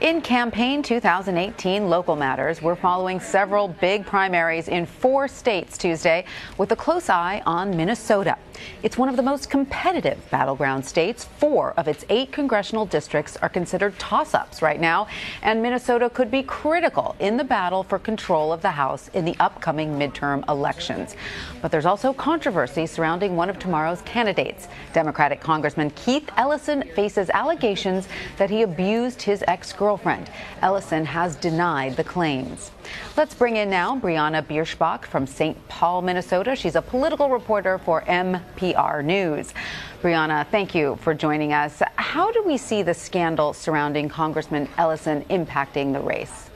In campaign 2018 local matters, we're following several big primaries in 4 states Tuesday with a close eye on Minnesota. It's one of the most competitive battleground states. 4 of its 8 congressional districts are considered toss-ups right now, and Minnesota could be critical in the battle for control of the House in the upcoming midterm elections. But there's also controversy surrounding one of tomorrow's candidates. Democratic Congressman Keith Ellison faces allegations that he abused his ex-girlfriend. Ellison has denied the claims. Let's bring in now Briana Bierschbach from St. Paul, Minnesota. She's a political reporter for NPR News. Briana, thank you for joining us. How do we see the scandal surrounding Congressman Ellison impacting the race?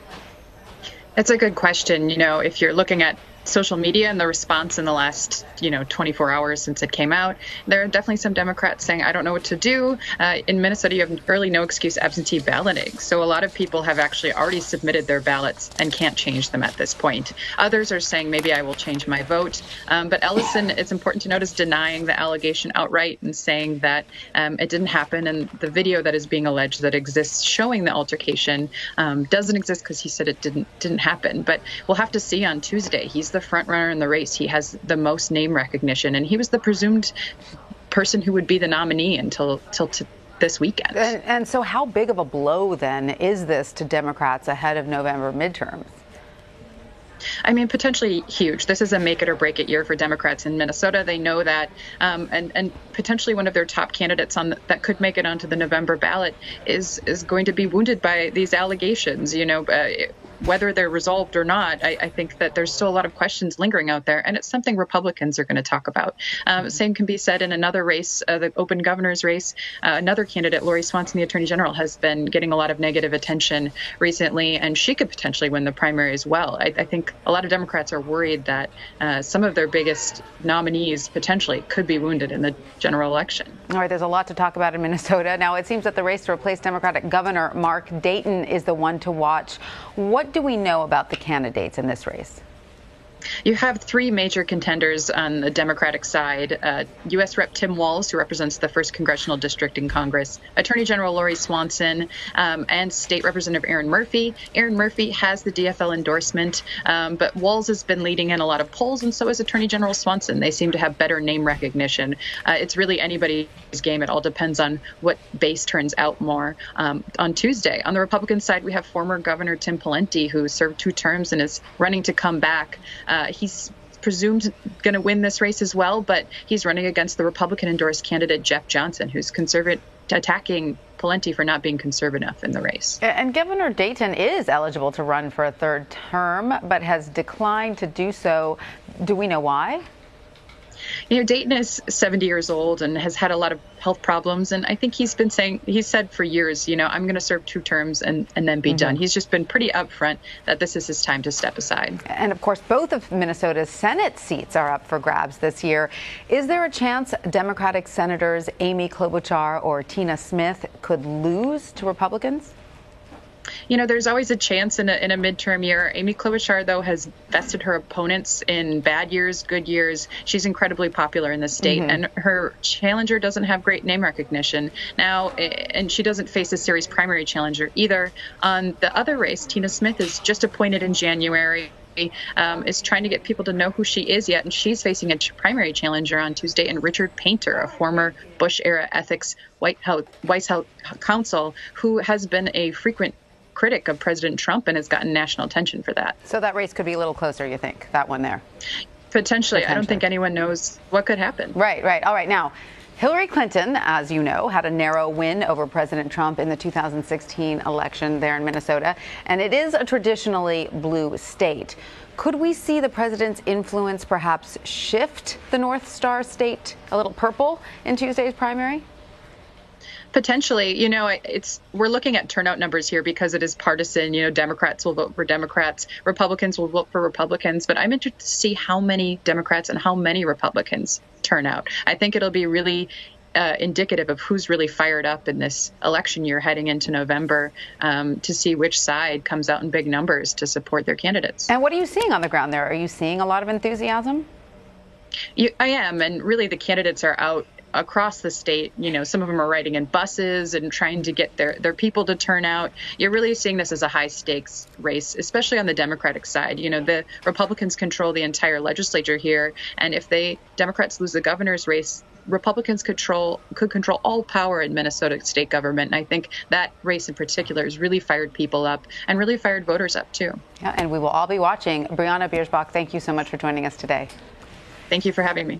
That's a good question. If you're looking at social media and the response in the last, 24 hours since it came out, there are definitely some Democrats saying, I don't know what to do. In Minnesota, you have early no excuse absentee balloting. So a lot of people have actually already submitted their ballots and can't change them at this point. Others are saying, maybe I will change my vote. But Ellison, it's important to note, is denying the allegation outright and saying that it didn't happen. And the video that is being alleged that exists showing the altercation doesn't exist because he said it didn't happen. But we'll have to see on Tuesday. He's the front runner in the race. He has the most name recognition, and he was the presumed person who would be the nominee until this weekend. And so how big of a blow then is this to Democrats ahead of November midterms? I mean, potentially huge. This is a make it or break it year for Democrats in Minnesota. They know that, and potentially one of their top candidates that could make it onto the November ballot is going to be wounded by these allegations. Whether they're resolved or not, I think that there's still a lot of questions lingering out there, and it's something Republicans are going to talk about. Same can be said in another race, the open governor's race. Another candidate, Lori Swanson, the Attorney General, has been getting a lot of negative attention recently, and she could potentially win the primary as well. I think a lot of Democrats are worried that some of their biggest nominees potentially could be wounded in the general election. All right, there's a lot to talk about in Minnesota. Now, it seems that the race to replace Democratic Governor Mark Dayton is the one to watch. What do we know about the candidates in this race? You have 3 major contenders on the Democratic side. U.S. Rep. Tim Walz, who represents the 1st Congressional District in Congress, Attorney General Lori Swanson, and State Representative Erin Murphy. Erin Murphy has the DFL endorsement, but Walz has been leading in a lot of polls, and so is Attorney General Swanson. They seem to have better name recognition. It's really anybody's game. It all depends on what base turns out more on Tuesday. On the Republican side, we have former Governor Tim Pawlenty, who served 2 terms and is running to come back. He's presumed going to win this race as well, but he's running against the Republican-endorsed candidate Jeff Johnson, who's attacking Pawlenty for not being conservative enough in the race. And Governor Dayton is eligible to run for a 3rd term, but has declined to do so. Do we know why? Dayton is 70 years old and has had a lot of health problems. And I think he's said for years, I'm going to serve 2 terms and then be done. He's just been pretty upfront that this is his time to step aside. And of course, both of Minnesota's Senate seats are up for grabs this year. Is there a chance Democratic Senators Amy Klobuchar or Tina Smith could lose to Republicans? There's always a chance in a midterm year. Amy Klobuchar, though, has bested her opponents in bad years, good years. She's incredibly popular in the state, and her challenger doesn't have great name recognition now, and she doesn't face a serious primary challenger either. On the other race, Tina Smith is just appointed in January. Is trying to get people to know who she is yet, and she's facing a primary challenger on Tuesday in Richard Painter, a former Bush-era ethics White House counsel who has been a frequent critic of President Trump and has gotten national attention for that. So that race could be a little closer, you think, that one there? Potentially. I don't think anyone knows what could happen. Right. All right. Now, Hillary Clinton, as you know, had a narrow win over President Trump in the 2016 election there in Minnesota, and it is a traditionally blue state. Could we see the president's influence perhaps shift the North Star state a little purple in Tuesday's primary? Potentially, we're looking at turnout numbers here because it is partisan. Democrats will vote for Democrats, Republicans will vote for Republicans. But I'm interested to see how many Democrats and how many Republicans turn out. I think it'll be really indicative of who's really fired up in this election year heading into November to see which side comes out in big numbers to support their candidates. And what are you seeing on the ground there? Are you seeing a lot of enthusiasm? I am. And really, the candidates are out across the state. Some of them are riding in buses and trying to get their people to turn out. You're really seeing this as a high stakes race, especially on the Democratic side. The Republicans control the entire legislature here. And if Democrats lose the governor's race, Republicans could control all power in Minnesota state government. And I think that race in particular has really fired people up and really fired voters up, too. Yeah, and we will all be watching. Briana Bierschbach, thank you so much for joining us today. Thank you for having me.